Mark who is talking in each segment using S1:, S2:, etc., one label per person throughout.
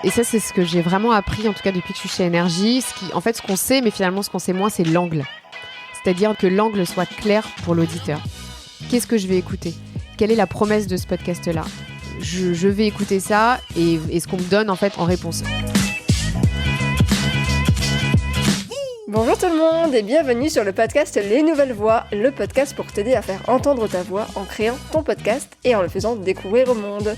S1: Et ça, c'est ce que j'ai vraiment appris, en tout cas depuis que je suis chez Énergie. Ce qu'on sait, mais finalement ce qu'on sait moins, c'est l'angle. C'est-à-dire que l'angle soit clair pour l'auditeur. Qu'est-ce que je vais écouter ? Quelle est la promesse de ce podcast-là ? Je vais écouter ça et ce qu'on me donne en fait en réponse.
S2: Bonjour tout le monde et bienvenue sur le podcast Les Nouvelles Voix, le podcast pour t'aider à faire entendre ta voix en créant ton podcast et en le faisant découvrir au monde.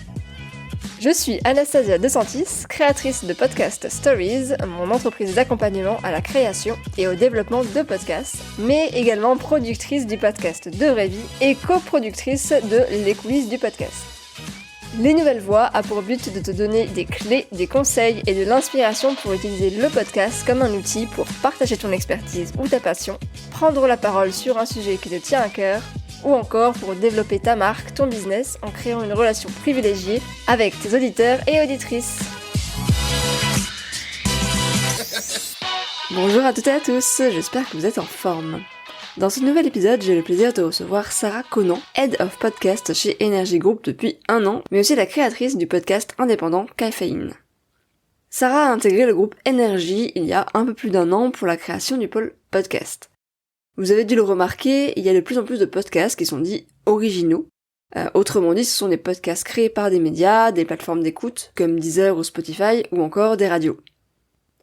S2: Je suis Anastasia De Santis, créatrice de Podcast Stories, mon entreprise d'accompagnement à la création et au développement de podcasts, mais également productrice du podcast De Vraie Vie et coproductrice de Les Coulisses du podcast. Les Nouvelles Voix a pour but de te donner des clés, des conseils et de l'inspiration pour utiliser le podcast comme un outil pour partager ton expertise ou ta passion, prendre la parole sur un sujet qui te tient à cœur, ou encore pour développer ta marque, ton business, en créant une relation privilégiée avec tes auditeurs et auditrices. Bonjour à toutes et à tous, j'espère que vous êtes en forme. Dans ce nouvel épisode, j'ai le plaisir de recevoir Sarah Conan, Head of Podcast chez Energy Group depuis 1 an, mais aussi la créatrice du podcast indépendant Caféine. Sarah a intégré le groupe Energy il y a un peu plus d'1 an pour la création du pôle podcast. Vous avez dû le remarquer, il y a de plus en plus de podcasts qui sont dits originaux. Autrement dit, ce sont des podcasts créés par des médias, des plateformes d'écoute, comme Deezer ou Spotify, ou encore des radios.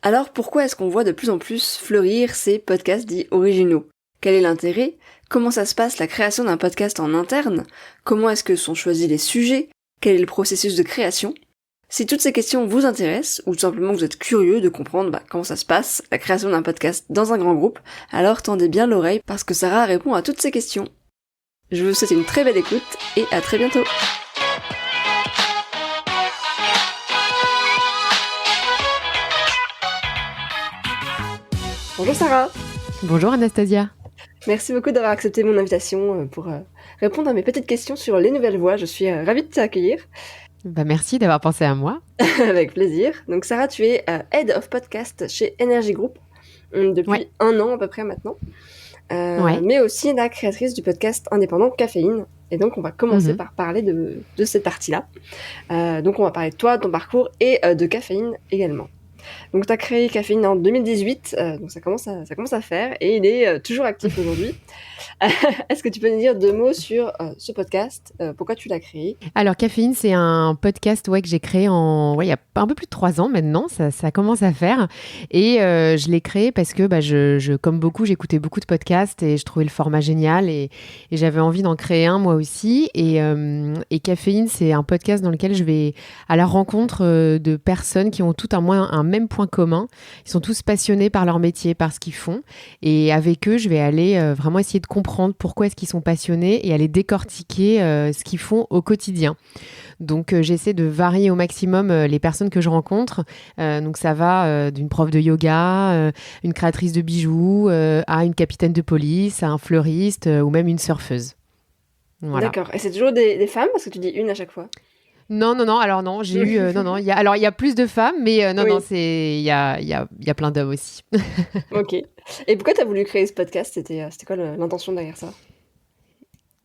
S2: Alors pourquoi est-ce qu'on voit de plus en plus fleurir ces podcasts dits originaux ? Quel est l'intérêt ? Comment ça se passe la création d'un podcast en interne ? Comment est-ce que sont choisis les sujets ? Quel est le processus de création ? Si toutes ces questions vous intéressent, ou tout simplement vous êtes curieux de comprendre comment ça se passe, la création d'un podcast dans un grand groupe, alors tendez bien l'oreille parce que Sarah répond à toutes ces questions. Je vous souhaite une très belle écoute et à très bientôt. Bonjour Sarah.
S1: Bonjour Anastasia.
S2: Merci beaucoup d'avoir accepté mon invitation pour répondre à mes petites questions sur les nouvelles voix. Je suis ravie de t'accueillir.
S1: Merci d'avoir pensé à moi.
S2: Avec plaisir. Donc Sarah, tu es Head of Podcast chez Energy Group depuis 1 an à peu près maintenant. Mais aussi la créatrice du podcast indépendant Caféine. Et donc on va commencer par parler de cette partie-là. Donc on va parler de toi, de ton parcours et de Caféine également. Donc tu as créé Caféine en 2018, donc ça commence à faire et il est toujours actif aujourd'hui. Est-ce que tu peux nous dire 2 mots sur ce podcast, pourquoi tu l'as créé ?
S1: Alors Caféine, c'est un podcast que j'ai créé il y a un peu plus de 3 ans maintenant, ça commence à faire. Et je l'ai créé parce que je comme beaucoup, j'écoutais beaucoup de podcasts et je trouvais le format génial et j'avais envie d'en créer un moi aussi. Et Caféine, c'est un podcast dans lequel je vais à la rencontre de personnes qui ont toutes un même point commun. Ils sont tous passionnés par leur métier, par ce qu'ils font. Et avec eux, je vais aller vraiment essayer de comprendre pourquoi est-ce qu'ils sont passionnés et aller décortiquer ce qu'ils font au quotidien. Donc, j'essaie de varier au maximum les personnes que je rencontre. Donc, ça va d'une prof de yoga, une créatrice de bijoux, à une capitaine de police, à un fleuriste ou même une surfeuse. Voilà.
S2: D'accord. Et c'est toujours des femmes parce que tu dis une à chaque fois ?
S1: Non. Alors non, j'ai eu il y a plus de femmes, mais il y a plein d'hommes aussi.
S2: Ok. Et pourquoi tu as voulu créer ce podcast ? C'était quoi l'intention derrière ça ?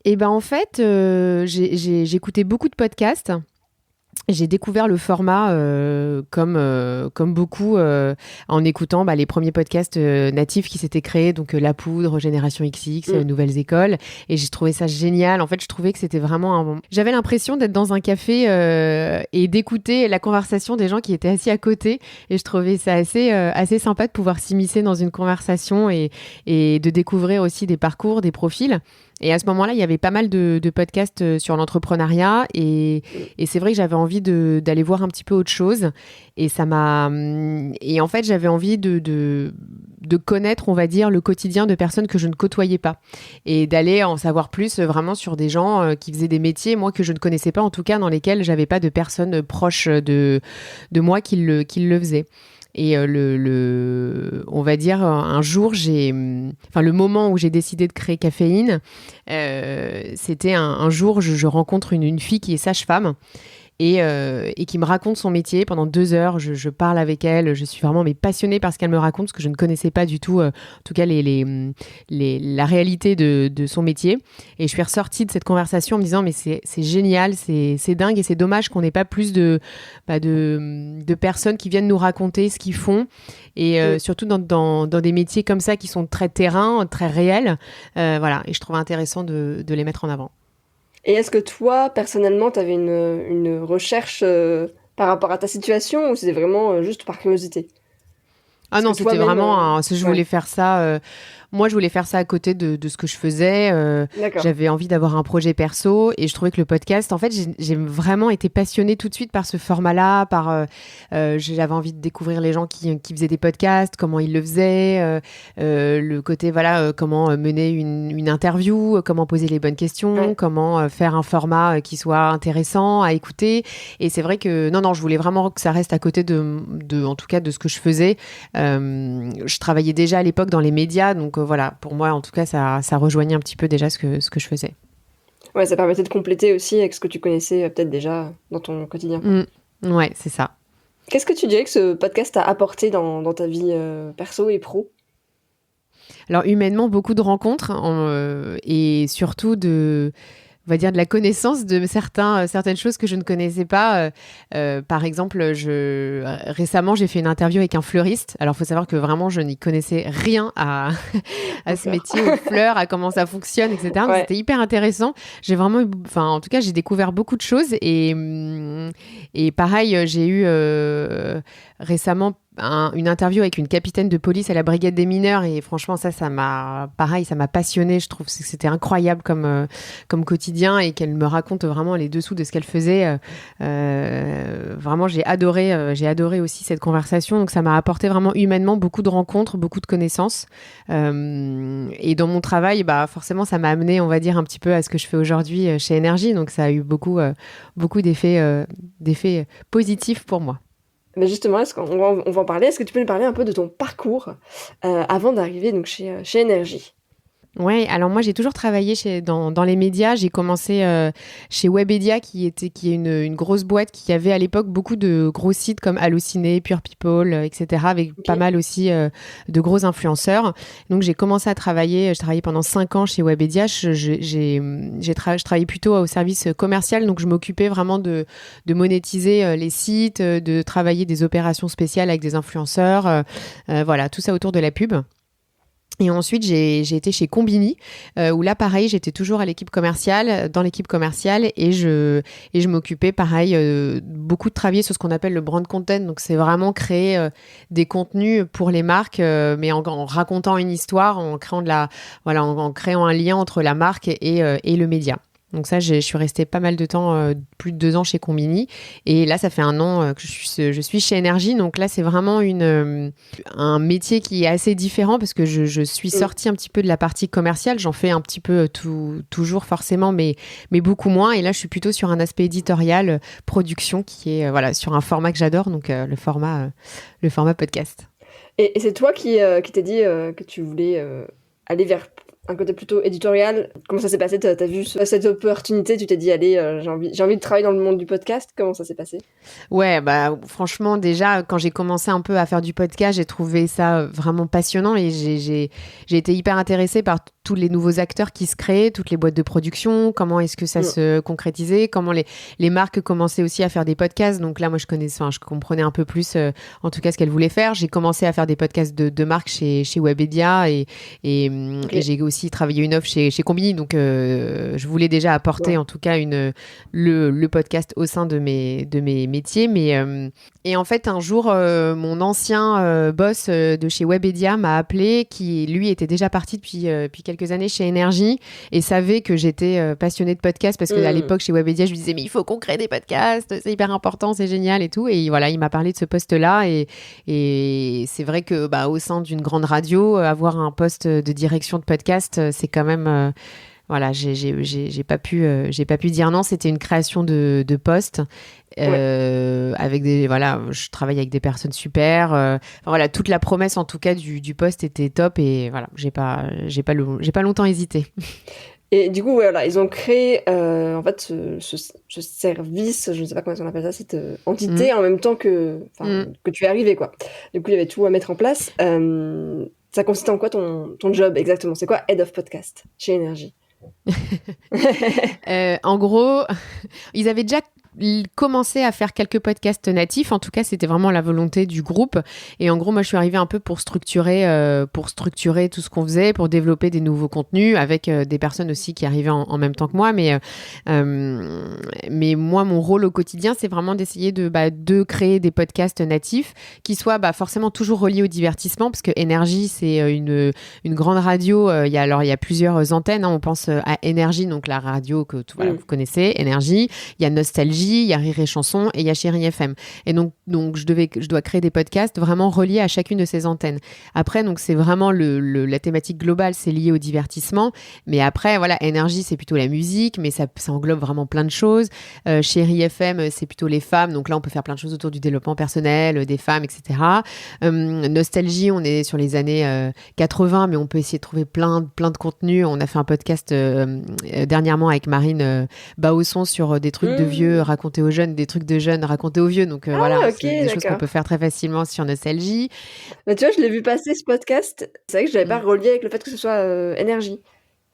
S1: Eh ben en fait, j'écoutais beaucoup de podcasts. J'ai découvert le format comme beaucoup en écoutant les premiers podcasts natifs qui s'étaient créés, donc La Poudre, Génération XX, Nouvelles Écoles, et j'ai trouvé ça génial. En fait, je trouvais que c'était vraiment J'avais l'impression d'être dans un café et d'écouter la conversation des gens qui étaient assis à côté, et je trouvais ça assez sympa de pouvoir s'immiscer dans une conversation et de découvrir aussi des parcours, des profils. Et à ce moment-là, il y avait pas mal de podcasts sur l'entrepreneuriat et c'est vrai que j'avais envie d'aller voir un petit peu autre chose et en fait, j'avais envie de connaître, on va dire, le quotidien de personnes que je ne côtoyais pas et d'aller en savoir plus vraiment sur des gens qui faisaient des métiers, moi, que je ne connaissais pas, en tout cas, dans lesquels j'avais pas de personnes proches de moi qui le faisaient. Et on va dire, un jour, le moment où j'ai décidé de créer Caféine, c'était un jour, je rencontre une fille qui est sage-femme et qui me raconte son métier pendant 2 heures. Je parle avec elle, je suis vraiment passionnée par ce qu'elle me raconte, parce que je ne connaissais pas du tout, en tout cas, la réalité de son métier. Et je suis ressortie de cette conversation en me disant, mais c'est génial, c'est dingue, et c'est dommage qu'on n'ait pas plus de personnes qui viennent nous raconter ce qu'ils font, et surtout dans des métiers comme ça qui sont très terrain, très réels. Voilà, et je trouve intéressant de les mettre en avant.
S2: Et est-ce que toi, personnellement, tu avais une recherche par rapport à ta situation, ou c'était vraiment juste par curiosité?
S1: Ah non, c'était vraiment je voulais faire ça. Moi, je voulais faire ça à côté de ce que je faisais. J'avais envie d'avoir un projet perso, et je trouvais que le podcast, en fait, j'ai vraiment été passionnée tout de suite par ce format-là. J'avais envie de découvrir les gens qui faisaient des podcasts, comment ils le faisaient, le côté, comment mener une interview, comment poser les bonnes questions, comment faire un format qui soit intéressant à écouter. Et c'est vrai que non, je voulais vraiment que ça reste à côté en tout cas, de ce que je faisais. Je travaillais déjà à l'époque dans les médias, donc voilà, pour moi en tout cas ça rejoignait un petit peu déjà ce que je faisais.
S2: Ouais, ça permettait de compléter aussi avec ce que tu connaissais peut-être déjà dans ton quotidien.
S1: Ouais, c'est ça.
S2: Qu'est-ce que tu dirais que ce podcast t'a apporté dans ta vie perso et pro?
S1: Alors humainement, beaucoup de rencontres, et surtout on va dire de la connaissance de certaines choses que je ne connaissais pas. Par exemple, récemment, j'ai fait une interview avec un fleuriste. Alors, il faut savoir que vraiment, je n'y connaissais rien à ce métier, aux fleurs, à comment ça fonctionne, etc. Donc, c'était hyper intéressant. En tout cas, j'ai découvert beaucoup de choses. Et pareil, j'ai eu récemment une interview avec une capitaine de police à la brigade des mineurs, et franchement ça m'a passionnée. Je trouve que c'était incroyable comme quotidien, et qu'elle me raconte vraiment les dessous de ce qu'elle faisait. Vraiment, j'ai adoré aussi cette conversation. Donc ça m'a apporté vraiment humainement beaucoup de rencontres, beaucoup de connaissances, et dans mon travail, forcément ça m'a amené, on va dire, un petit peu à ce que je fais aujourd'hui chez Énergie. Donc ça a eu beaucoup d'effets positifs pour moi.
S2: Mais justement, on va en parler. Est-ce que tu peux nous parler un peu de ton parcours avant d'arriver donc chez Énergie?
S1: Ouais, alors moi j'ai toujours travaillé dans les médias. J'ai commencé chez Webedia, qui est une grosse boîte qui avait à l'époque beaucoup de gros sites comme Allociné, Pure People, etc., avec pas mal aussi de gros influenceurs. Donc j'ai commencé à travailler. Je travaillais pendant 5 ans chez Webedia. Je travaillais plutôt au service commercial, donc je m'occupais vraiment de monétiser les sites, de travailler des opérations spéciales avec des influenceurs, voilà, tout ça autour de la pub. Et ensuite, j'ai été chez Combini, où là, pareil, j'étais toujours dans l'équipe commerciale, et je m'occupais, pareil, beaucoup de travailler sur ce qu'on appelle le brand content. Donc, c'est vraiment créer des contenus pour les marques, mais en racontant une histoire, en créant un lien entre la marque et le média. Donc ça, je suis restée pas mal de temps, plus de 2 ans chez Combini. Et là, ça fait 1 an que je suis chez Énergie. Donc là, c'est vraiment un métier qui est assez différent, parce que je suis sortie un petit peu de la partie commerciale. J'en fais un petit peu toujours forcément, mais beaucoup moins. Et là, je suis plutôt sur un aspect éditorial, production, qui est sur un format que j'adore, donc le format podcast.
S2: Et c'est toi qui t'es dit que tu voulais aller vers un côté plutôt éditorial. Comment ça s'est passé? T'as vu cette opportunité, tu t'es dit, allez, j'ai envie de travailler dans le monde du podcast. Comment ça s'est passé?
S1: Ouais, franchement, déjà, quand j'ai commencé un peu à faire du podcast, j'ai trouvé ça vraiment passionnant, et j'ai été hyper intéressée par tous les nouveaux acteurs qui se créaient, toutes les boîtes de production, comment est-ce que ça se concrétisait, comment les marques commençaient aussi à faire des podcasts. Donc là, moi, je comprenais un peu plus, en tout cas, ce qu'elles voulaient faire. J'ai commencé à faire des podcasts de marques chez Webedia, et j'ai aussi travaillé une offre chez Combini. Donc, je voulais déjà apporter, en tout cas, le podcast au sein de mes métiers. Et en fait, un jour, mon ancien boss de chez Webedia m'a appelé, qui, lui, était déjà parti depuis quelques années chez Énergie, et savait que j'étais passionnée de podcasts, parce qu'à l'époque, chez Webedia, je lui disais, mais il faut qu'on crée des podcasts, c'est hyper important, c'est génial et tout. Et voilà, il m'a parlé de ce poste-là, et c'est vrai que au sein d'une grande radio, avoir un poste de direction de podcast, c'est quand même... Voilà, j'ai pas pu dire non. C'était une création de poste, avec je travaille avec des personnes super. Toute la promesse, en tout cas, du poste était top, et voilà, j'ai pas longtemps hésité.
S2: Et du coup, voilà, ils ont créé en fait ce service, je ne sais pas comment on appelle ça, cette entité en même temps que tu es arrivé, quoi. Du coup, il y avait tout à mettre en place. Ça consiste en quoi ton job exactement? C'est quoi Head of Podcast chez Énergie?
S1: En gros, ils avaient déjà commencé à faire quelques podcasts natifs. En tout cas, c'était vraiment la volonté du groupe. Et en gros, moi, je suis arrivée un peu pour structurer tout ce qu'on faisait, pour développer des nouveaux contenus avec des personnes aussi qui arrivaient en même temps que moi. Mais moi, mon rôle au quotidien, c'est vraiment d'essayer de créer des podcasts natifs qui soient forcément toujours reliés au divertissement, parce que Énergie, c'est une grande radio. Il y a plusieurs antennes. On pense à Énergie, donc la radio que vous connaissez, Énergie. Il y a Nostalgie, il y a Rire et Chanson et il y a Chérie FM. Et donc je dois créer des podcasts vraiment reliés à chacune de ces antennes. Après, donc c'est vraiment la thématique globale, c'est lié au divertissement. Mais après, voilà, Énergie, c'est plutôt la musique, mais ça englobe vraiment plein de choses. Chérie FM, c'est plutôt les femmes. Donc là, on peut faire plein de choses autour du développement personnel, des femmes, etc. Nostalgie, on est sur les années 80, mais on peut essayer de trouver plein de contenus. On a fait un podcast dernièrement avec Marine Bausson sur des trucs de vieux racontés aux jeunes, des trucs de jeunes racontés aux vieux. Donc voilà, c'est des choses qu'on peut faire très facilement sur Nostalgie.
S2: Bah, tu vois, je l'ai vu passer ce podcast. C'est vrai que je l'avais pas relié avec le fait que ce soit Énergie.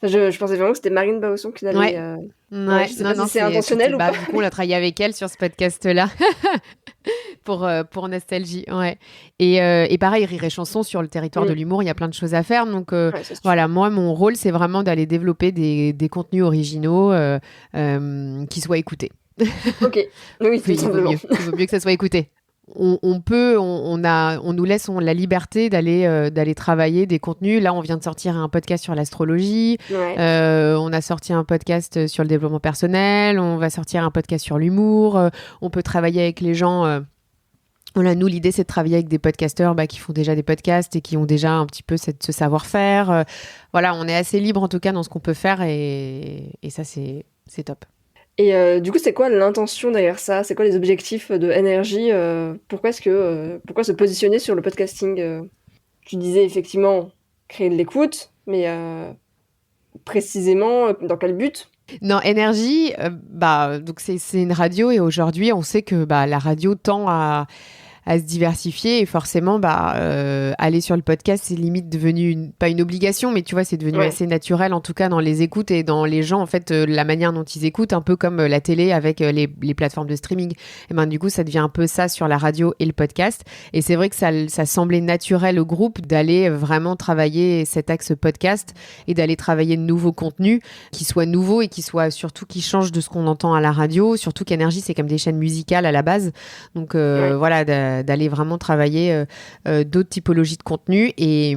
S2: Enfin, je pensais vraiment que c'était Marine Bausson qui l'avait...
S1: Ouais,
S2: je sais pas si c'est intentionnel ou pas.
S1: Du coup, on a travaillé avec elle sur ce podcast-là pour Nostalgie. Ouais. Et pareil, Rire et Chanson, sur le territoire de l'humour, il y a plein de choses à faire. Donc voilà, moi, mon rôle, c'est vraiment d'aller développer des contenus originaux qui soient écoutés.
S2: Ok, oui,
S1: il vaut mieux que ça soit écouté. On nous laisse la liberté d'aller travailler des contenus. Là, on vient de sortir un podcast sur l'astrologie.
S2: Ouais.
S1: On a sorti un podcast sur le développement personnel. On va sortir un podcast sur l'humour. On peut travailler avec les gens. Voilà, nous, l'idée, c'est de travailler avec des podcasteurs qui font déjà des podcasts et qui ont déjà un petit peu ce savoir-faire. Voilà, on est assez libre, en tout cas, dans ce qu'on peut faire. Et ça, c'est top.
S2: Et du coup, c'est quoi l'intention derrière ça? C'est quoi les objectifs de Énergie? Pourquoi se positionner sur le podcasting? Tu disais effectivement créer de l'écoute, mais précisément dans quel but?
S1: Non, Énergie, donc c'est une radio et aujourd'hui, on sait que la radio tend à se diversifier et forcément aller sur le podcast, c'est limite devenu pas une obligation, mais tu vois, c'est devenu assez naturel, en tout cas dans les écoutes et dans les gens, en fait, la manière dont ils écoutent, un peu comme la télé avec les plateformes de streaming. Et du coup, ça devient un peu ça sur la radio et le podcast. Et c'est vrai que ça semblait naturel au groupe d'aller vraiment travailler cet axe podcast et d'aller travailler de nouveaux contenus qui soient nouveaux et qui soient surtout qui changent de ce qu'on entend à la radio, surtout qu'Énergie, c'est comme des chaînes musicales à la base. Donc voilà, d'aller vraiment travailler d'autres typologies de contenu et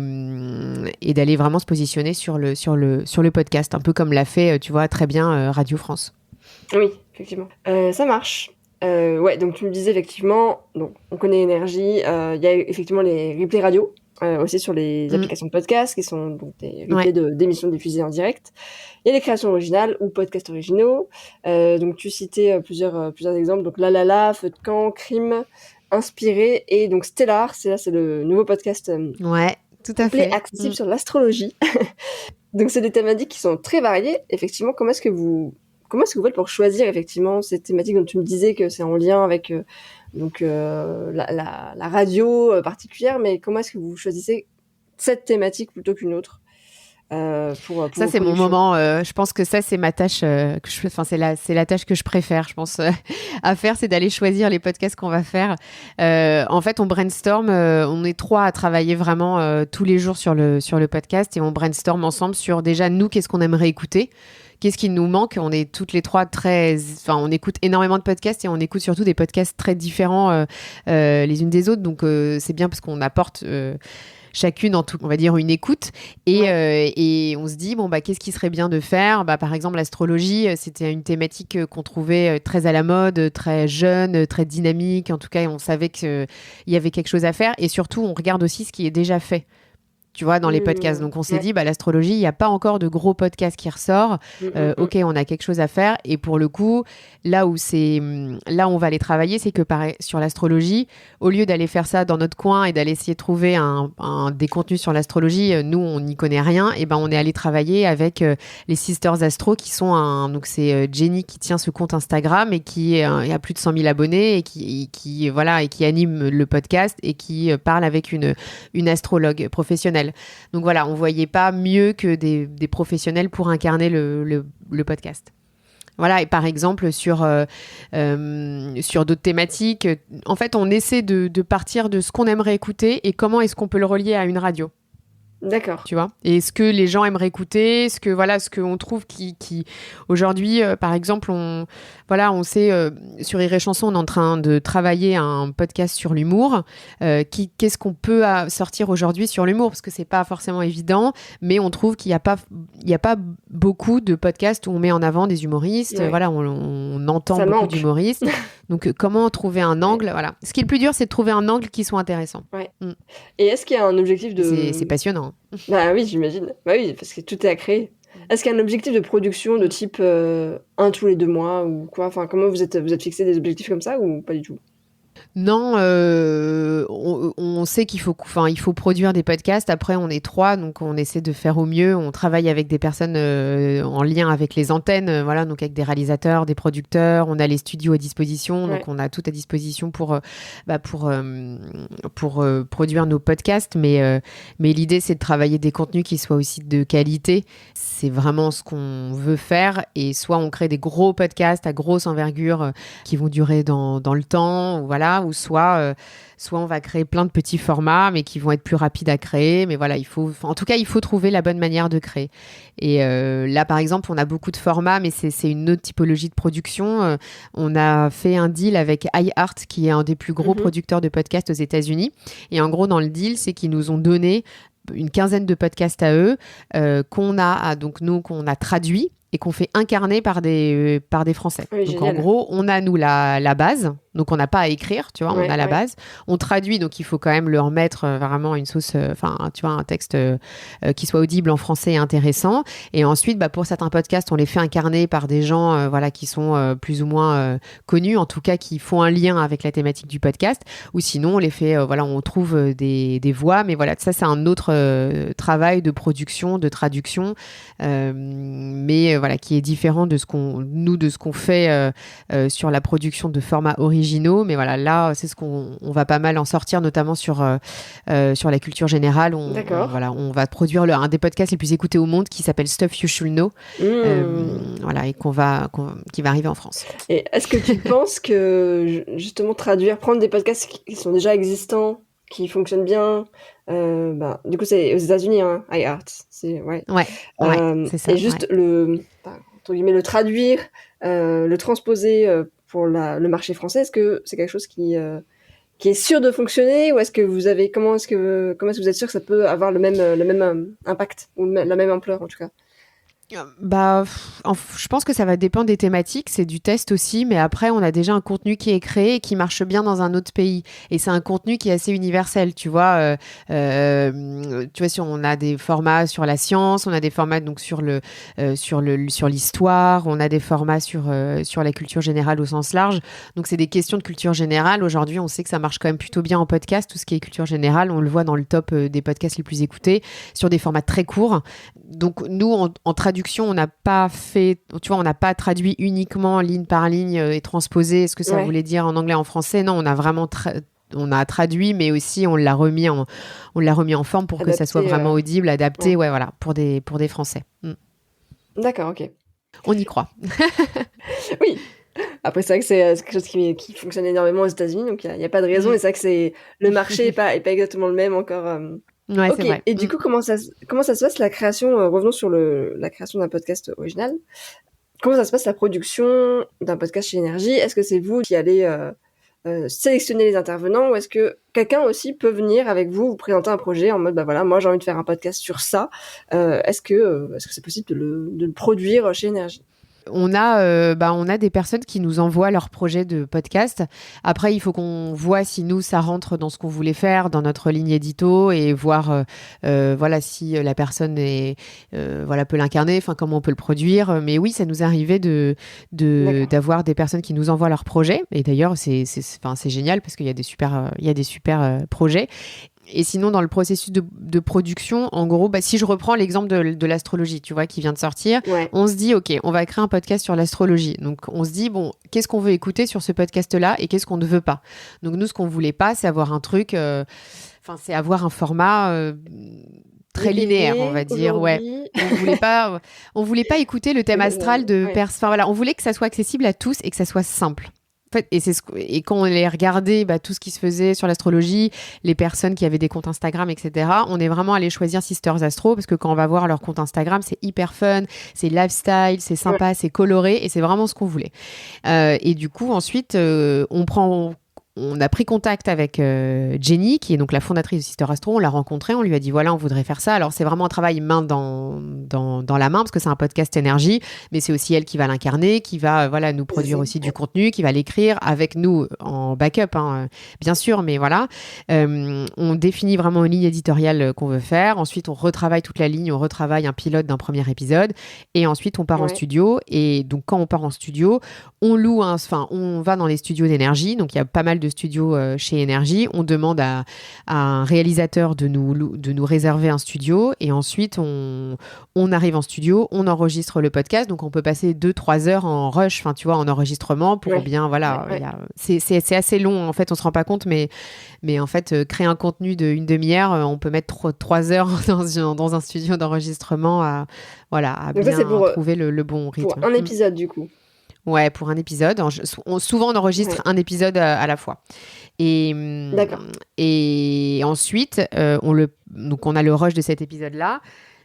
S1: d'aller vraiment se positionner sur le podcast, un peu comme l'a fait, tu vois, très bien Radio France.
S2: Oui, effectivement. Ça marche. Ouais, donc tu me disais effectivement, donc on connaît Énergie, il y a effectivement les replays radio, aussi sur les applications de podcast, qui sont donc des replays d'émissions diffusées en direct. Il y a les créations originales ou podcasts originaux. Donc tu citais plusieurs exemples, donc La, Feu de camp, Crime, Inspiré et donc Stellar, c'est le nouveau podcast
S1: ouais, tout à fait
S2: accessible sur l'astrologie. Donc c'est des thématiques qui sont très variées. Effectivement, comment est-ce que vous faites pour choisir effectivement ces thématiques dont tu me disais que c'est en lien avec la radio particulière, mais comment est-ce que vous choisissez cette thématique plutôt qu'une autre?
S1: Ça, c'est mon moment. Je pense que ça, c'est ma tâche c'est la tâche que je préfère, je pense, à faire, c'est d'aller choisir les podcasts qu'on va faire. En fait, on brainstorm. On est 3 à travailler vraiment tous les jours sur le podcast et on brainstorm ensemble sur déjà nous, qu'est-ce qu'on aimerait écouter. Qu'est-ce qui nous manque? On est toutes les 3 on écoute énormément de podcasts et on écoute surtout des podcasts très différents les unes des autres. Donc, c'est bien parce qu'on apporte chacune, on va dire, une écoute. Et on se dit, qu'est-ce qui serait bien de faire? Par exemple, l'astrologie, c'était une thématique qu'on trouvait très à la mode, très jeune, très dynamique. En tout cas, on savait qu'il y avait quelque chose à faire. Et surtout, on regarde aussi ce qui est déjà fait. tu vois, dans les podcasts. Donc, on s'est dit, l'astrologie, il n'y a pas encore de gros podcast qui ressort. Ok, on a quelque chose à faire. Et pour le coup, là où on va aller travailler, c'est que sur l'astrologie, au lieu d'aller faire ça dans notre coin et d'aller essayer de trouver des contenus sur l'astrologie, nous, on n'y connaît rien. Et ben, on est allé travailler avec les Sisters Astro, qui sont donc c'est Jenny qui tient ce compte Instagram et qui a plus de 100 000 abonnés et qui anime le podcast et qui parle avec une astrologue professionnelle. Donc voilà, on voyait pas mieux que des professionnels pour incarner le podcast. Voilà, et par exemple, sur d'autres thématiques, en fait, on essaie de partir de ce qu'on aimerait écouter et comment est-ce qu'on peut le relier à une radio.
S2: D'accord.
S1: Tu vois, et ce que les gens aimeraient écouter, ce qu'on trouve qui aujourd'hui, par exemple, on sait sur Rire et Chanson, on est en train de travailler un podcast sur l'humour. Qu'est-ce qu'on peut sortir aujourd'hui sur l'humour, parce que c'est pas forcément évident, mais on trouve qu'il y a pas beaucoup de podcasts où on met en avant des humoristes.
S2: Ouais.
S1: Voilà, on entend
S2: Ça
S1: beaucoup
S2: manque.
S1: d'humoristes. Donc comment trouver un angle, voilà. Ce qui est le plus dur, c'est de trouver un angle qui soit intéressant.
S2: Ouais. Et est-ce qu'il y a un objectif de...
S1: C'est passionnant.
S2: Bah oui, j'imagine. Bah oui, parce que tout est à créer. Est-ce qu'il y a un objectif de production de type 1 tous les 2 mois ou quoi? Enfin, comment vous êtes fixé des objectifs comme ça ou pas du tout?
S1: Non, on sait qu'il faut produire des podcasts. Après, on est 3, donc on essaie de faire au mieux. On travaille avec des personnes en lien avec les antennes, voilà, donc avec des réalisateurs, des producteurs. On a les studios à disposition, donc on a tout à disposition pour produire nos podcasts. Mais l'idée, c'est de travailler des contenus qui soient aussi de qualité. C'est vraiment ce qu'on veut faire. Et soit on crée des gros podcasts à grosse envergure qui vont durer dans le temps, voilà, ou soit on va créer plein de petits formats, mais qui vont être plus rapides à créer. Mais voilà, il faut trouver la bonne manière de créer. Et là, par exemple, on a beaucoup de formats, mais c'est une autre typologie de production. On a fait un deal avec iHeart, qui est un des plus gros producteurs de podcasts aux États-Unis. Et en gros, dans le deal, c'est qu'ils nous ont donné une quinzaine de podcasts à eux qu'on a traduits et qu'on fait incarner par des Français.
S2: Oui,
S1: donc
S2: génial.
S1: en gros, on a nous la base, donc on n'a pas à écrire, tu vois, on a la base. On traduit, donc il faut quand même leur mettre vraiment une sauce, tu vois, un texte qui soit audible en français et intéressant. Et ensuite, pour certains podcasts, on les fait incarner par des gens, qui sont plus ou moins connus, en tout cas qui font un lien avec la thématique du podcast. Ou sinon, on les fait, on trouve des voix, mais voilà, ça c'est un autre travail de production, de traduction, mais voilà, qui est différent de ce qu'on fait sur la production de formats originaux. Mais voilà, là, c'est ce qu'on va pas mal en sortir, notamment sur la culture générale. On va produire un des podcasts les plus écoutés au monde qui s'appelle Stuff You Should Know, voilà, et qui va arriver en France.
S2: Et est-ce que tu penses que justement prendre des podcasts qui sont déjà existants, qui fonctionnent bien, du coup c'est aux États-Unis, hein, iHeart, c'est
S1: c'est ça.
S2: Et juste entre guillemets, le traduire, le transposer pour le marché français, est-ce que c'est quelque chose qui est sûr de fonctionner, ou est-ce que comment est-ce que vous êtes sûr que ça peut avoir le même impact ou la même ampleur en tout cas?
S1: Je pense que ça va dépendre des thématiques, c'est du test aussi, mais après on a déjà un contenu qui est créé et qui marche bien dans un autre pays, et c'est un contenu qui est assez universel, tu vois. Si on a des formats sur la science, on a des formats donc sur l'histoire, on a des formats sur la culture générale au sens large, donc c'est des questions de culture générale. Aujourd'hui, on sait que ça marche quand même plutôt bien en podcast, tout ce qui est culture générale, on le voit dans le top des podcasts les plus écoutés, sur des formats très courts. Donc nous, en traduction, on n'a pas traduit uniquement ligne par ligne et transposé ce que ça voulait dire en anglais, en français. Non, on a vraiment on a traduit, mais aussi on l'a remis en forme pour que ça soit vraiment audible, adapté, voilà, pour des Français.
S2: D'accord, ok.
S1: On y croit.
S2: Oui. Après, c'est vrai que c'est quelque chose qui fonctionne énormément aux États-Unis, donc il n'y a pas de raison. Et c'est vrai que le marché n'est pas exactement le même encore.
S1: Ouais,
S2: ok,
S1: c'est vrai.
S2: Et du coup, comment ça se passe la création, revenons sur la création d'un podcast original. Comment ça se passe la production d'un podcast chez Énergie? Est-ce que c'est vous qui allez sélectionner les intervenants, ou est-ce que quelqu'un aussi peut venir avec vous présenter un projet en mode, voilà, moi j'ai envie de faire un podcast sur ça. Est-ce que c'est possible de le produire chez Énergie?
S1: On a des personnes qui nous envoient leurs projets de podcast. Après, il faut qu'on voit si nous, ça rentre dans ce qu'on voulait faire, dans notre ligne édito, et voir voilà, si la personne voilà, peut l'incarner, enfin, comment on peut le produire. Mais oui, ça nous est arrivé d'avoir des personnes qui nous envoient leurs projets. Et d'ailleurs, c'est génial parce qu'il y a des super projets. Et sinon, dans le processus de production, en gros, si je reprends l'exemple de l'astrologie, tu vois, qui vient de sortir, on se dit, OK, on va créer un podcast sur l'astrologie. Donc, on se dit, bon, qu'est-ce qu'on veut écouter sur ce podcast-là et qu'est-ce qu'on ne veut pas? Donc, nous, ce qu'on voulait pas, c'est avoir un truc, c'est avoir un format très linéaire, on va dire. Ouais. On voulait pas écouter le thème astral de Enfin, voilà, on voulait que ça soit accessible à tous et que ça soit simple. En fait, et quand on les regardait, tout ce qui se faisait sur l'astrologie, les personnes qui avaient des comptes Instagram, etc., on est vraiment allé choisir Sisters Astro parce que quand on va voir leur compte Instagram, c'est hyper fun, c'est lifestyle, c'est sympa, c'est coloré et c'est vraiment ce qu'on voulait. Et du coup, ensuite, on a pris contact avec Jenny, qui est donc la fondatrice de Sister Astro. On l'a rencontrée, on lui a dit voilà, on voudrait faire ça. Alors c'est vraiment un travail main dans la main parce que c'est un podcast énergie, mais c'est aussi elle qui va l'incarner, qui va voilà nous produire aussi du contenu, qui va l'écrire avec nous en backup, bien sûr, mais voilà. On définit vraiment une ligne éditoriale qu'on veut faire. Ensuite, on retravaille toute la ligne, on retravaille un pilote d'un premier épisode, et ensuite on part en studio. Et donc quand on part en studio, on va dans les studios d'énergie. Donc il y a pas mal de studios chez Énergie. On demande à un réalisateur de nous réserver un studio et ensuite on arrive en studio, on enregistre le podcast. Donc on peut passer 2-3 heures en rush, tu vois, en enregistrement pour bien, voilà. C'est assez long, en fait, on se rend pas compte, mais en fait, créer un contenu d'une demi-heure, on peut mettre 3 heures dans un studio d'enregistrement à bien trouver le bon rythme.
S2: Pour un épisode, du coup.
S1: Ouais, pour un épisode. Souvent, on enregistre un épisode à la fois.
S2: D'accord.
S1: Et ensuite, donc on a le rush de cet épisode-là.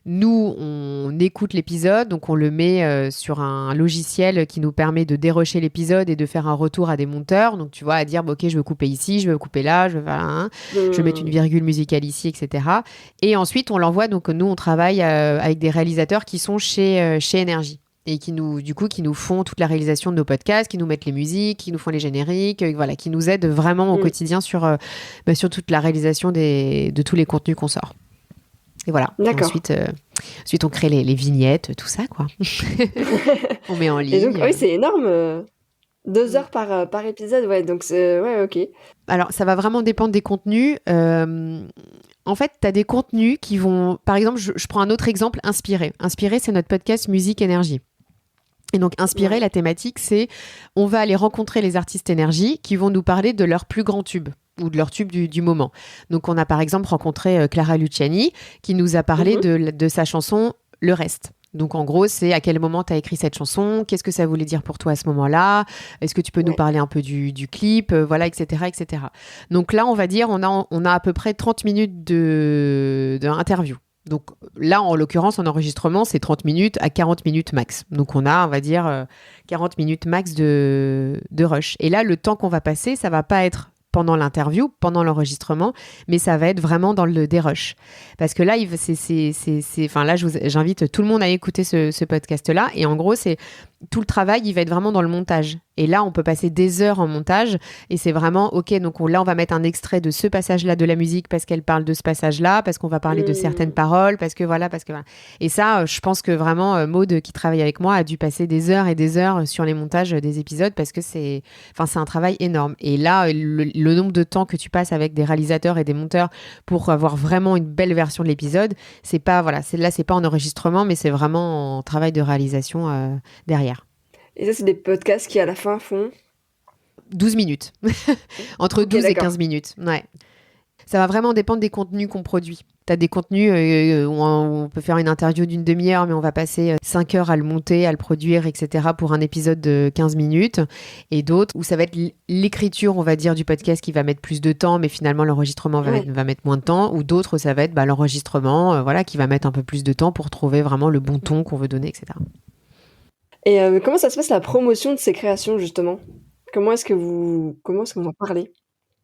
S1: Nous, on écoute l'épisode, donc on le met sur un logiciel qui nous permet de dérocher l'épisode et de faire un retour à des monteurs. Donc, tu vois, à dire, OK, je veux couper ici, je veux couper là, je veux mettre une virgule musicale ici, etc. Et ensuite, on l'envoie. Donc, nous, on travaille avec des réalisateurs qui sont chez Énergie. Et qui nous font toute la réalisation de nos podcasts, qui nous mettent les musiques, qui nous font les génériques, voilà, qui nous aident vraiment au quotidien sur toute la réalisation de tous les contenus qu'on sort. Et voilà.
S2: D'accord.
S1: Ensuite, on crée les vignettes, tout ça, quoi. On met en ligne.
S2: Et donc, oui, c'est énorme. 2 heures par épisode, ouais. Donc, ok.
S1: Alors, ça va vraiment dépendre des contenus. En fait, tu as des contenus qui vont... Par exemple, je prends un autre exemple, Inspiré. Inspiré, c'est notre podcast Musique Énergie. Et donc, Inspiré, la thématique, c'est on va aller rencontrer les artistes énergie qui vont nous parler de leurs plus grands tubes ou de leur tube du moment. Donc, on a par exemple rencontré Clara Luciani qui nous a parlé de sa chanson « Le Reste ». Donc, en gros, c'est à quel moment tu as écrit cette chanson, qu'est-ce que ça voulait dire pour toi à ce moment-là, est-ce que tu peux nous parler un peu du clip, voilà, etc., etc. Donc là, on va dire, on a à peu près 30 minutes d'interview. Donc là, en l'occurrence, en enregistrement, c'est 30 minutes à 40 minutes max. Donc on va dire, 40 minutes max de rush. Et là, le temps qu'on va passer, ça va pas être pendant l'interview, pendant l'enregistrement, mais ça va être vraiment dans le dérush. Parce que là, j'invite tout le monde à écouter ce podcast-là. Et en gros, tout le travail, il va être vraiment dans le montage. Et là, on peut passer des heures en montage. Et c'est vraiment, OK, donc là, on va mettre un extrait de ce passage-là de la musique parce qu'elle parle de ce passage-là, parce qu'on va parler de certaines paroles, parce que voilà. Et ça, je pense que vraiment, Maud, qui travaille avec moi, a dû passer des heures et des heures sur les montages des épisodes parce que c'est un travail énorme. Et là, le nombre de temps que tu passes avec des réalisateurs et des monteurs pour avoir vraiment une belle version de l'épisode, c'est pas en enregistrement, mais c'est vraiment en travail de réalisation derrière.
S2: Et ça, c'est des podcasts qui, à la fin, font
S1: 12 minutes. Entre 12 et 15 minutes. Ouais. Ça va vraiment dépendre des contenus qu'on produit. Tu as des contenus où on peut faire une interview d'une demi-heure, mais on va passer 5 heures à le monter, à le produire, etc. pour un épisode de 15 minutes. Et d'autres où ça va être l'écriture, on va dire, du podcast qui va mettre plus de temps, mais finalement, l'enregistrement va mettre moins de temps. Ou d'autres, ça va être l'enregistrement qui va mettre un peu plus de temps pour trouver vraiment le bon ton qu'on veut donner, etc.
S2: Et comment ça se passe la promotion de ces créations, justement ? Comment est-ce que vous en parlez ?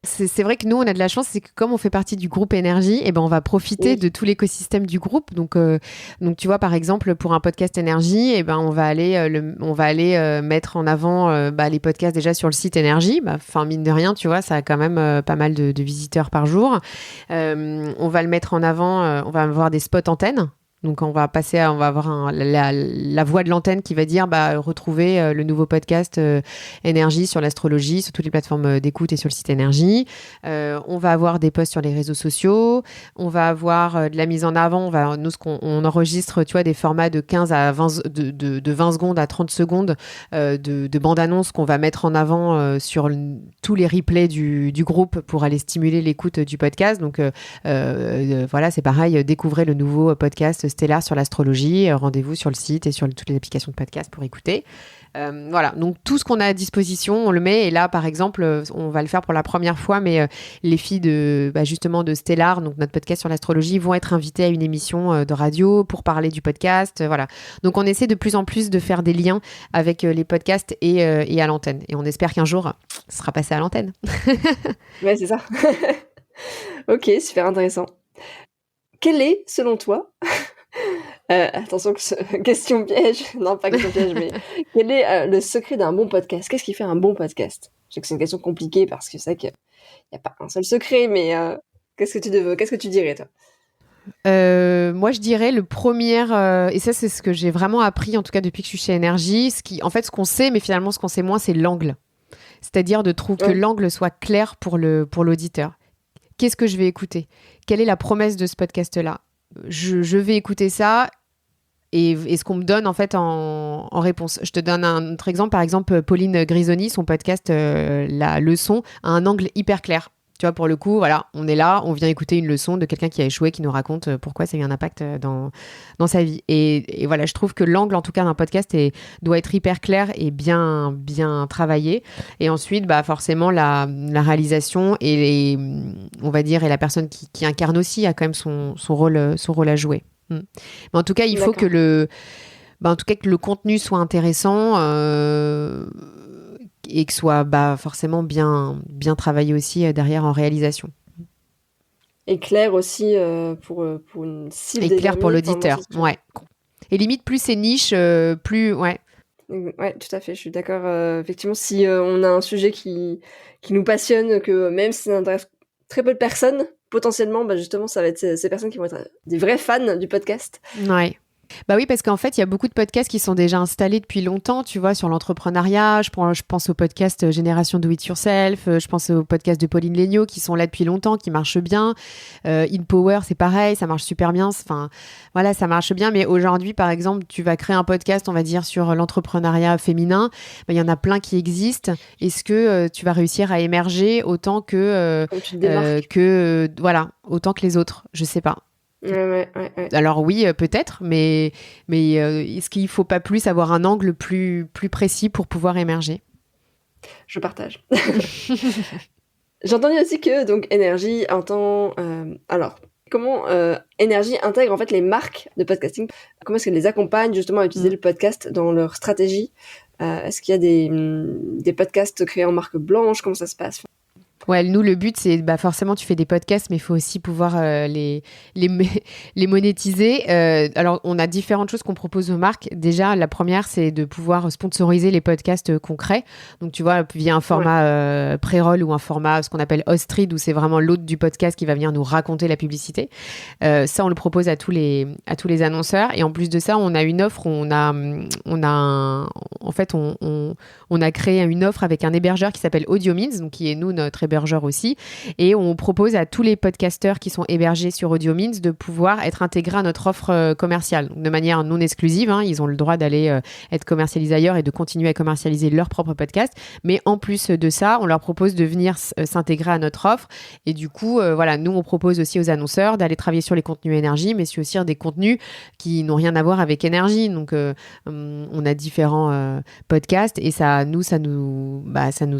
S1: C'est vrai que nous, on a de la chance, c'est que comme on fait partie du groupe Énergie, eh ben, on va profiter de tout l'écosystème du groupe. Donc, tu vois, par exemple, pour un podcast Énergie, eh ben, on va aller mettre en avant les podcasts déjà sur le site Énergie. Enfin, mine de rien, tu vois, ça a quand même pas mal de visiteurs par jour. On va le mettre en avant, on va avoir des spots antennes. Donc, on va avoir la voix de l'antenne qui va dire retrouvez le nouveau podcast Énergie sur l'astrologie, sur toutes les plateformes d'écoute et sur le site Énergie. On va avoir des posts sur les réseaux sociaux. On va avoir de la mise en avant. On enregistre, tu vois, des formats de 15 à 20, de 20 secondes à 30 secondes de bande-annonce qu'on va mettre en avant sur tous les replays du groupe pour aller stimuler l'écoute du podcast. Donc, voilà, c'est pareil. Découvrez le nouveau podcast Stellar sur l'astrologie. Rendez-vous sur le site et sur toutes les applications de podcast pour écouter. Voilà, donc tout ce qu'on a à disposition, on le met. Et là, par exemple, on va le faire pour la première fois, mais les filles justement de Stellar, donc notre podcast sur l'astrologie, vont être invitées à une émission de radio pour parler du podcast. Voilà. Donc on essaie de plus en plus de faire des liens avec les podcasts et à l'antenne. Et on espère qu'un jour, ce sera passé à l'antenne.
S2: Ouais, c'est ça. Ok, super intéressant. Quel est, selon toi, attention, question piège, non pas question piège, mais quel est le secret d'un bon podcast? Qu'est-ce qui fait un bon podcast? Je sais que c'est une question compliquée parce que c'est vrai qu'il n'y a pas un seul secret, mais qu'est-ce que tu dirais, toi?
S1: Moi, je dirais le premier, et ça, c'est ce que j'ai vraiment appris, en tout cas depuis que je suis chez Énergie. Ce qu'on sait, mais finalement, ce qu'on sait moins, c'est l'angle. C'est-à-dire que l'angle soit clair pour l'auditeur. Qu'est-ce que je vais écouter? Quelle est la promesse de ce podcast-là? Je vais écouter ça et ce qu'on me donne en fait en réponse. Je te donne un autre exemple. Par exemple, Pauline Grisoni, son podcast La Leçon, a un angle hyper clair. Tu vois, pour le coup, voilà, on est là, on vient écouter une leçon de quelqu'un qui a échoué, qui nous raconte pourquoi ça a eu un impact dans sa vie. Et voilà, je trouve que l'angle, en tout cas, d'un podcast doit être hyper clair et bien travaillé. Et ensuite, forcément, la réalisation on va dire, et la personne qui incarne aussi a quand même son rôle à jouer. Mais en tout cas, il faut que le contenu soit intéressant et que soit forcément bien travaillé aussi derrière en réalisation.
S2: Et clair aussi pour une cible.
S1: Et clair pour l'auditeur, ouais. Et limite, plus c'est niche, plus... Ouais.
S2: Ouais, tout à fait, je suis d'accord. Effectivement, si on a un sujet qui nous passionne, que même si ça intéresse très peu de personnes, potentiellement, justement, ça va être ces personnes qui vont être des vrais fans du podcast.
S1: Ouais. Oui, parce qu'en fait, il y a beaucoup de podcasts qui sont déjà installés depuis longtemps, tu vois, sur l'entrepreneuriat. Je pense au podcast Génération Do It Yourself, je pense au podcast de Pauline Léniaud qui sont là depuis longtemps, qui marchent bien. In Power, c'est pareil, ça marche super bien. Enfin, voilà, ça marche bien. Mais aujourd'hui, par exemple, tu vas créer un podcast, on va dire, sur l'entrepreneuriat féminin. Il y en a plein qui existent. Est-ce que tu vas réussir à émerger autant que autant que les autres? Je sais pas.
S2: Ouais.
S1: Alors oui, peut-être, mais est-ce qu'il ne faut pas plus avoir un angle plus précis pour pouvoir émerger?
S2: Je partage. J'ai entendu aussi que donc Énergie entend... alors, comment Énergie intègre en fait les marques de podcasting? Comment est-ce qu'elle les accompagne justement à utiliser le podcast dans leur stratégie? Est-ce qu'il y a des podcasts créés en marque blanche? Comment ça se passe?
S1: Ouais, nous, le but, c'est forcément, tu fais des podcasts, mais il faut aussi pouvoir les monétiser. Alors, on a différentes choses qu'on propose aux marques. Déjà, la première, c'est de pouvoir sponsoriser les podcasts concrets. Donc, tu vois, via un format pré-roll ou un format, ce qu'on appelle host read, où c'est vraiment l'hôte du podcast qui va venir nous raconter la publicité. Ça, on le propose à tous les annonceurs. Et en plus de ça, on a une offre. On a créé une offre avec un hébergeur qui s'appelle AudioMeans, donc qui est notre hébergeur aussi, et on propose à tous les podcasteurs qui sont hébergés sur AudioMeans de pouvoir être intégrés à notre offre commerciale, donc de manière non exclusive. Ils ont le droit d'aller être commercialisés ailleurs et de continuer à commercialiser leur propre podcast, mais en plus de ça, on leur propose de venir s'intégrer à notre offre. Et du coup, nous, on propose aussi aux annonceurs d'aller travailler sur les contenus Énergie, mais aussi des contenus qui n'ont rien à voir avec Énergie. Donc, on a différents podcasts et ça nous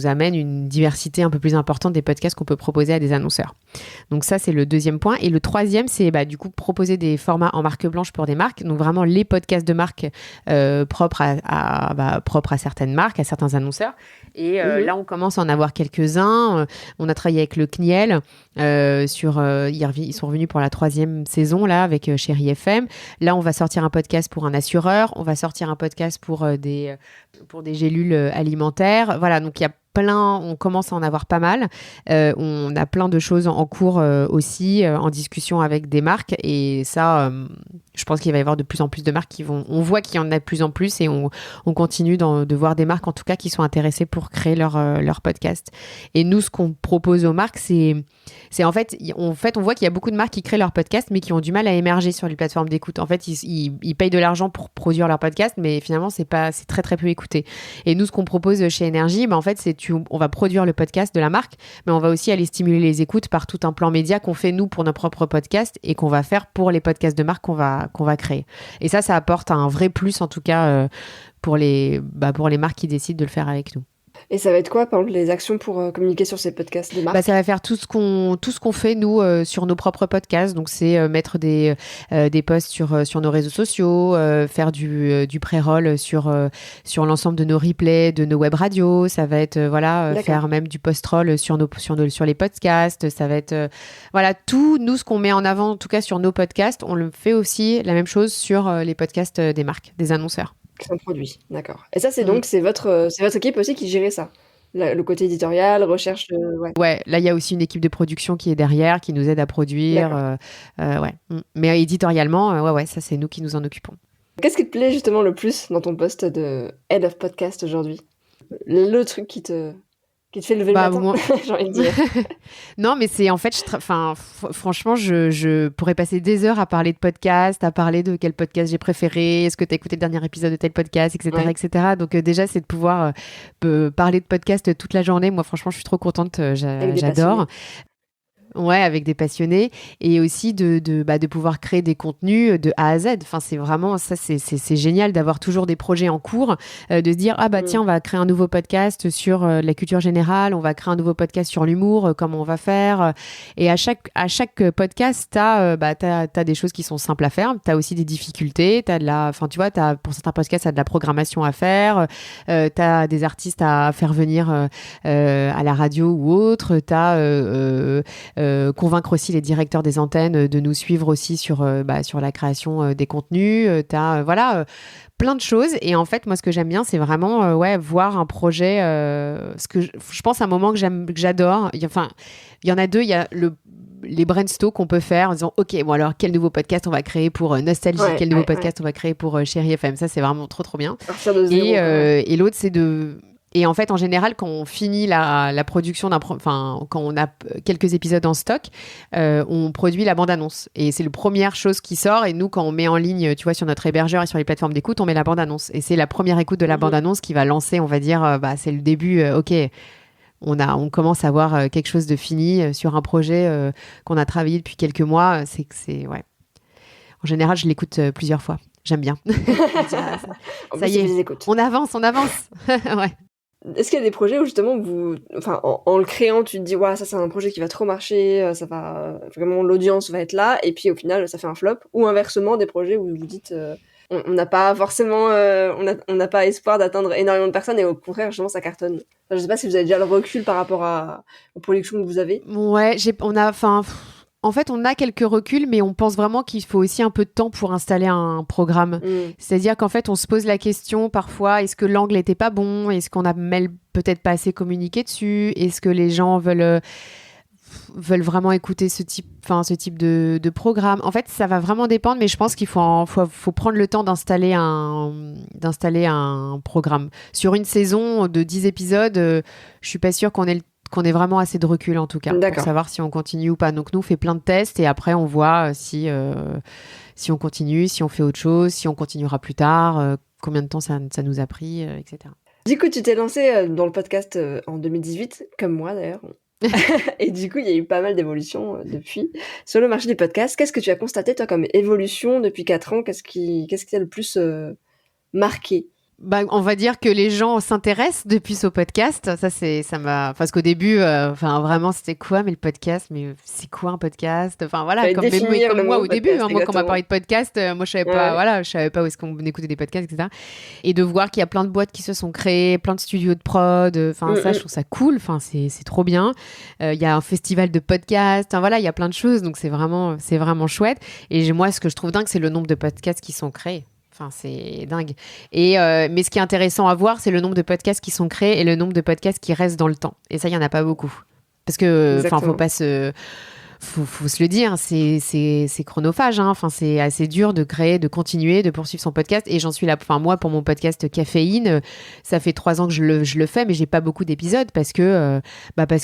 S1: amène une diversité un peu plus importante importante des podcasts qu'on peut proposer à des annonceurs. Donc ça, c'est le deuxième point. Et le troisième, c'est du coup proposer des formats en marque blanche pour des marques. Donc vraiment les podcasts de marque propres à certaines marques, à certains annonceurs. Et là, on commence à en avoir quelques-uns. On a travaillé avec le CNIEL ils sont revenus pour la 3e saison là avec Chérie FM. Là, on va sortir un podcast pour un assureur. On va sortir un podcast pour des gélules alimentaires. Voilà, donc il y a on commence à en avoir pas mal. On a plein de choses en cours aussi, en discussion avec des marques. Et ça, je pense qu'il va y avoir de plus en plus de marques on voit qu'il y en a de plus en plus et on continue de voir des marques, en tout cas, qui sont intéressées pour créer leur podcast. Et nous, ce qu'on propose aux marques, c'est en fait, on voit qu'il y a beaucoup de marques qui créent leur podcast, mais qui ont du mal à émerger sur les plateformes d'écoute. En fait, ils payent de l'argent pour produire leur podcast, mais finalement, c'est très, très peu écouté. Et nous, ce qu'on propose chez Énergie, en fait, on va produire le podcast de la marque, mais on va aussi aller stimuler les écoutes par tout un plan média qu'on fait, nous, pour nos propres podcasts et qu'on va faire pour les podcasts de marque qu'on va créer. Et ça apporte un vrai plus, en tout cas, pour les marques qui décident de le faire avec nous.
S2: Et ça va être quoi, par exemple, les actions pour communiquer sur ces podcasts des marques?
S1: Ça va faire tout ce qu'on fait, nous, sur nos propres podcasts. Donc, c'est mettre des posts sur nos réseaux sociaux, faire du pré-roll sur l'ensemble de nos replays, de nos web radios. Ça va être, faire même du post-roll sur les podcasts. Ça va être, tout, nous, ce qu'on met en avant, en tout cas sur nos podcasts, on le fait aussi la même chose sur les podcasts des marques, des annonceurs.
S2: Qui sont produits, d'accord. Et ça, c'est donc c'est votre équipe aussi qui gérait ça, le côté éditorial, recherche,
S1: Ouais, là il y a aussi une équipe de production qui est derrière, qui nous aide à produire. Mais éditorialement, ça c'est nous qui nous en occupons.
S2: Qu'est-ce qui te plaît justement le plus dans ton poste de Head of Podcast aujourd'hui? Le truc qui te fait lever le matin, j'ai envie de dire.
S1: Non, mais c'est en fait, franchement, je pourrais passer des heures à parler de podcast, à parler de quel podcast j'ai préféré, est-ce que tu as écouté le dernier épisode de tel podcast, etc. etc. Donc déjà, c'est de pouvoir parler de podcast toute la journée. Moi, franchement, je suis trop contente, j'adore. Ouais, avec des passionnés et aussi de pouvoir créer des contenus de A à Z. Enfin, c'est vraiment ça, c'est génial d'avoir toujours des projets en cours, de se dire tiens, on va créer un nouveau podcast sur la culture générale, on va créer un nouveau podcast sur l'humour, comment on va faire. Et à chaque podcast, t'as des choses qui sont simples à faire, t'as aussi des difficultés, pour certains podcasts, t'as de la programmation à faire, t'as des artistes à faire venir à la radio ou autre, convaincre aussi les directeurs des antennes de nous suivre aussi sur la création des contenus. Plein de choses. Et en fait, moi, ce que j'aime bien, c'est vraiment voir un projet. Je pense à un moment que j'adore. Il y en a deux. Il y a les brainstorms qu'on peut faire en disant ok, bon alors quel nouveau podcast on va créer pour Nostalgie, quel nouveau podcast on va créer pour Chérie FM. Ça, c'est vraiment trop trop bien. Et l'autre, c'est de... Et en fait, en général, quand on finit la production quand on a quelques épisodes en stock, on produit la bande-annonce. Et c'est la première chose qui sort. Et nous, quand on met en ligne, tu vois, sur notre hébergeur et sur les plateformes d'écoute, on met la bande-annonce. Et c'est la première écoute de la bande-annonce qui va lancer, on va dire, c'est le début. Ok, on commence à avoir quelque chose de fini sur un projet qu'on a travaillé depuis quelques mois. Ouais. En général, je l'écoute plusieurs fois. J'aime bien. Ça y est, on avance. Ouais.
S2: Est-ce qu'il y a des projets où justement en le créant, tu te dis ça c'est un projet qui va trop marcher, ça va vraiment, l'audience va être là, et puis au final ça fait un flop, ou inversement des projets où vous dites on n'a pas forcément on n'a pas espoir d'atteindre énormément de personnes et au contraire justement ça cartonne. Je sais pas si vous avez déjà le recul par rapport aux productions que vous avez.
S1: Ouais, en fait, on a quelques reculs, mais on pense vraiment qu'il faut aussi un peu de temps pour installer un programme. C'est-à-dire qu'en fait, on se pose la question parfois, est-ce que l'angle n'était pas bon? Est-ce qu'on a peut-être pas assez communiqué dessus? Est-ce que les gens veulent vraiment écouter ce type de programme? En fait, ça va vraiment dépendre, mais je pense qu'il faut prendre le temps d'installer un programme. Sur une saison de 10 épisodes, je suis pas sûre qu'on ait vraiment assez de recul en tout cas pour savoir si on continue ou pas. Donc nous, on fait plein de tests et après on voit si on continue, si on fait autre chose, si on continuera plus tard, combien de temps ça nous a pris, etc.
S2: Du coup, tu t'es lancé dans le podcast en 2018, comme moi d'ailleurs. Et du coup, il y a eu pas mal d'évolutions depuis sur le marché du podcast. Qu'est-ce que tu as constaté toi comme évolution depuis 4 ans? Qu'est-ce qui t'a le plus marqué?
S1: On va dire que les gens s'intéressent depuis ce podcast. Parce qu'au début, vraiment, c'était quoi, mais le podcast, mais c'est quoi un podcast? Enfin, voilà, comme moi au début, hein, moi, quand on m'a parlé de podcast, moi, je savais pas, voilà, je savais pas où est-ce qu'on écoutait des podcasts, etc. Et de voir qu'il y a plein de boîtes qui se sont créées, plein de studios de prod, ça, je trouve ça cool. Enfin, c'est trop bien. Il y a un festival de podcasts. Enfin, voilà, il y a plein de choses. Donc, c'est vraiment chouette. Et moi, ce que je trouve dingue, c'est le nombre de podcasts qui sont créés. Enfin, c'est dingue. Mais ce qui est intéressant à voir, c'est le nombre de podcasts qui sont créés et le nombre de podcasts qui restent dans le temps. Et ça, il n'y en a pas beaucoup. Parce que, faut pas se... Faut se le dire, c'est chronophage, hein. Enfin, c'est assez dur de créer, de continuer, de poursuivre son podcast. Et j'en suis là. Enfin, moi, pour mon podcast Caféine, ça fait 3 ans que je le fais, mais j'ai pas beaucoup d'épisodes parce que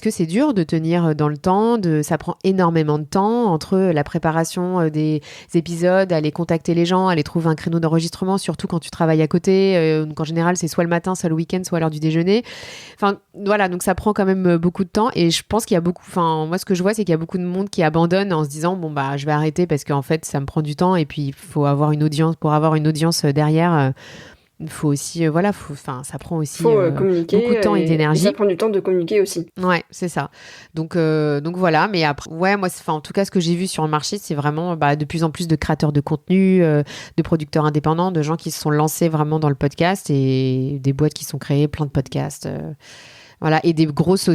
S1: c'est dur de tenir dans le temps. Ça prend énormément de temps entre la préparation des épisodes, aller contacter les gens, aller trouver un créneau d'enregistrement, surtout quand tu travailles à côté. Donc en général, c'est soit le matin, soit le week-end, soit à l'heure du déjeuner. Enfin, voilà. Donc ça prend quand même beaucoup de temps. Et je pense qu'il y a beaucoup. Enfin, moi, ce que je vois, c'est qu'il y a beaucoup de monde qui abandonne en se disant je vais arrêter parce qu'en fait ça me prend du temps et puis il faut avoir une audience. Pour avoir une audience derrière, il faut aussi ça prend aussi
S2: communiquer,
S1: beaucoup de temps et d'énergie.
S2: Et ça prend du temps de communiquer aussi.
S1: Ouais, c'est ça. Donc voilà, mais après moi en tout cas ce que j'ai vu sur le marché, c'est vraiment de plus en plus de créateurs de contenu, de producteurs indépendants, de gens qui se sont lancés vraiment dans le podcast et des boîtes qui sont créées, plein de podcasts. Voilà, et des grosses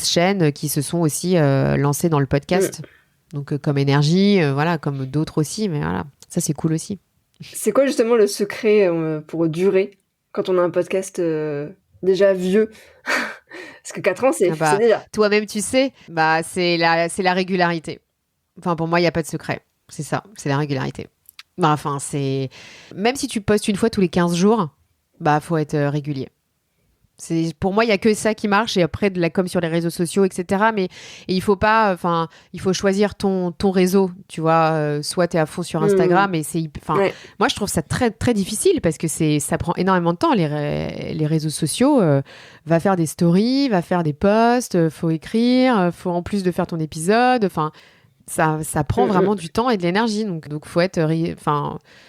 S1: chaînes qui se sont aussi lancées dans le podcast. Donc, comme Énergie, comme d'autres aussi. Mais voilà, ça, c'est cool aussi.
S2: C'est quoi justement le secret pour durer quand on a un podcast déjà vieux? Parce que 4 ans, c'est déjà.
S1: Toi-même, tu sais, c'est la régularité. Enfin, pour moi, il n'y a pas de secret. C'est ça, c'est la régularité. Même si tu postes une fois tous les 15 jours, faut être régulier. Pour moi, il n'y a que ça qui marche et après de la com sur les réseaux sociaux, etc. Mais il faut pas, il faut choisir ton réseau, tu vois. Soit tu es à fond sur Instagram, mais moi, je trouve ça très, très difficile parce que ça prend énormément de temps. Les réseaux sociaux, va faire des stories, va faire des posts, faut écrire, faut en plus de faire ton épisode, ça prend vraiment du temps et de l'énergie. Donc faut être...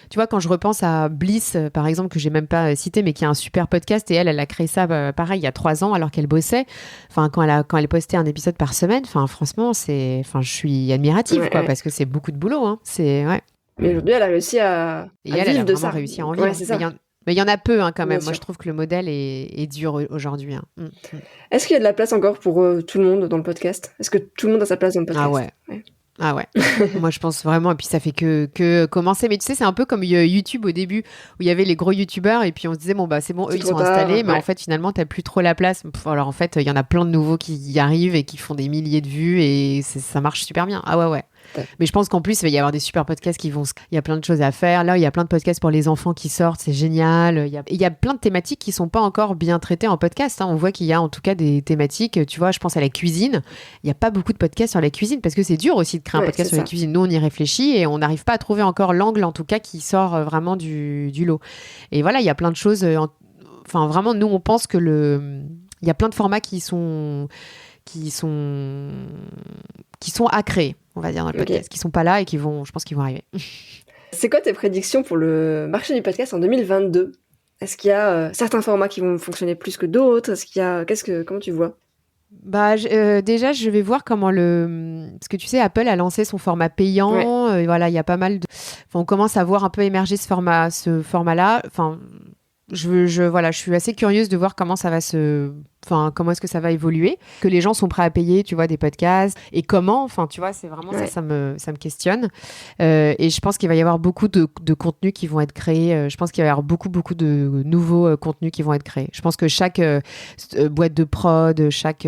S1: tu vois, quand je repense à Bliss, par exemple, que j'ai même pas cité, mais qui a un super podcast, et elle a créé ça, pareil, il y a 3 ans, alors qu'elle bossait. Quand elle postait un épisode par semaine, franchement, je suis admirative, parce que c'est beaucoup de boulot, hein.
S2: Mais aujourd'hui, elle a réussi à vivre de ça.
S1: Réussi à en vivre. Mais il y en a peu, hein, quand même. Moi, je trouve que le modèle est dur aujourd'hui. Hein.
S2: Est-ce qu'il y a de la place encore pour tout le monde dans le podcast? Est-ce que tout le monde a sa place dans le podcast?
S1: Ah ouais, moi je pense vraiment, et puis ça fait que commencer, mais tu sais, c'est un peu comme YouTube au début, où il y avait les gros YouTubeurs, et puis on se disait, c'est bon, eux ils sont installés, mais en fait finalement t'as plus trop la place. Alors en fait, il y en a plein de nouveaux qui y arrivent et qui font des milliers de vues, et ça marche super bien. Ah ouais. Mais je pense qu'en plus, il va y avoir des super podcasts il y a plein de choses à faire. Là, il y a plein de podcasts pour les enfants qui sortent, c'est génial. Il y a plein de thématiques qui sont pas encore bien traitées en podcast, hein. On voit qu'il y a en tout cas des thématiques, tu vois, je pense à la cuisine. Il n'y a pas beaucoup de podcasts sur la cuisine parce que c'est dur aussi de créer un podcast sur la cuisine. Nous, on y réfléchit et on n'arrive pas à trouver encore l'angle, en tout cas, qui sort vraiment du lot. Et voilà, il y a plein de choses. Vraiment, nous, on pense que il y a plein de formats qui sont à créer, on va dire, dans le podcast, qui sont pas là et je pense qu'ils vont arriver.
S2: C'est quoi tes prédictions pour le marché du podcast en 2022? Est-ce qu'il y a certains formats qui vont fonctionner plus que d'autres? Comment tu vois?
S1: Déjà, je vais voir comment parce que tu sais, Apple a lancé son format payant. Il y a pas mal de... on commence à voir un peu émerger ce format-là. Je suis assez curieuse de voir comment ça va comment est-ce que ça va évoluer, que les gens sont prêts à payer, tu vois, des podcasts, et comment, tu vois, c'est vraiment ça me questionne. Et je pense qu'il va y avoir beaucoup de contenus qui vont être créés. Je pense qu'il va y avoir beaucoup de nouveaux contenus qui vont être créés. Je pense que chaque boîte de prod, chaque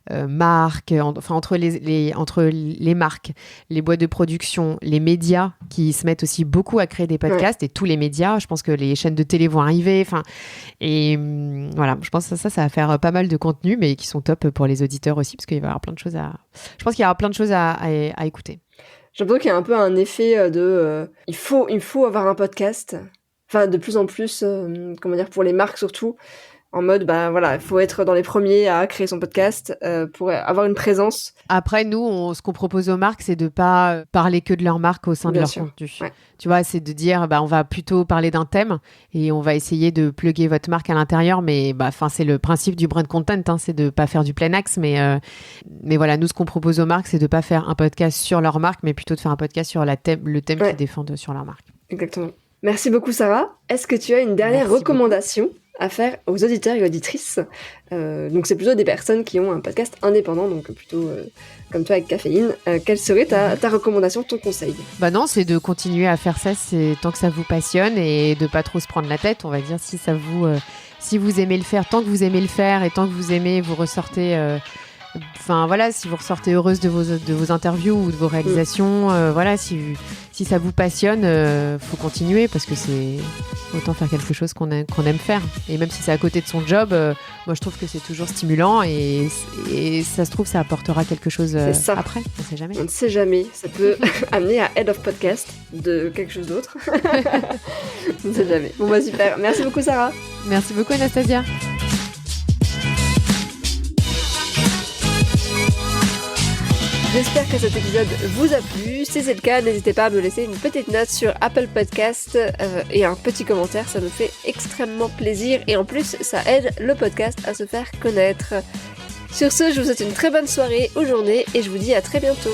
S1: marque, entre les marques, les boîtes de production, les médias qui se mettent aussi beaucoup à créer des podcasts, et tous les médias, je pense que les chaînes de télé vont arriver. Je pense que ça va faire pas mal de contenu, mais qui sont top pour les auditeurs aussi, parce qu'il va y avoir plein de choses je pense qu'il y aura plein de choses à écouter.
S2: J'ai l'impression qu'il y a un peu un effet de il faut avoir un podcast, de plus en plus, pour les marques surtout, en mode, bah voilà, il faut être dans les premiers à créer son podcast pour avoir une présence.
S1: Après, nous, ce qu'on propose aux marques, c'est de pas parler que de leur marque au sein de leur contenu.
S2: Ouais.
S1: Tu vois, c'est de dire, on va plutôt parler d'un thème et on va essayer de plugger votre marque à l'intérieur. Mais c'est le principe du brand content, hein, c'est de pas faire du plein axe. Mais voilà, nous, ce qu'on propose aux marques, c'est de pas faire un podcast sur leur marque, mais plutôt de faire un podcast sur le thème qu'ils défendent sur leur marque.
S2: Exactement. Merci beaucoup, Sarah. Est-ce que tu as une dernière recommandation à faire aux auditeurs et auditrices? Donc c'est plutôt des personnes qui ont un podcast indépendant, donc plutôt comme toi avec Caféine. Quelle serait ta recommandation, ton conseil?
S1: Non, c'est de continuer à faire ça, c'est tant que ça vous passionne et de pas trop se prendre la tête. On va dire si vous aimez le faire, tant que vous aimez le faire et tant que vous aimez, vous ressortez. Si vous ressortez heureuse de vos interviews ou de vos réalisations, si ça vous passionne, faut continuer parce que c'est autant faire quelque chose qu'on aime faire. Et même si c'est à côté de son job, moi je trouve que c'est toujours stimulant et ça se trouve ça apportera quelque chose après. On sait jamais.
S2: On ne sait jamais. Ça peut amener à Head of Podcast de quelque chose d'autre. On ne sait jamais. Bon super. Merci beaucoup Sarah.
S1: Merci beaucoup Anastasia.
S2: J'espère que cet épisode vous a plu. Si c'est le cas, n'hésitez pas à me laisser une petite note sur Apple Podcast et un petit commentaire, ça me fait extrêmement plaisir et en plus ça aide le podcast à se faire connaître. Sur ce, je vous souhaite une très bonne soirée ou journée et je vous dis à très bientôt.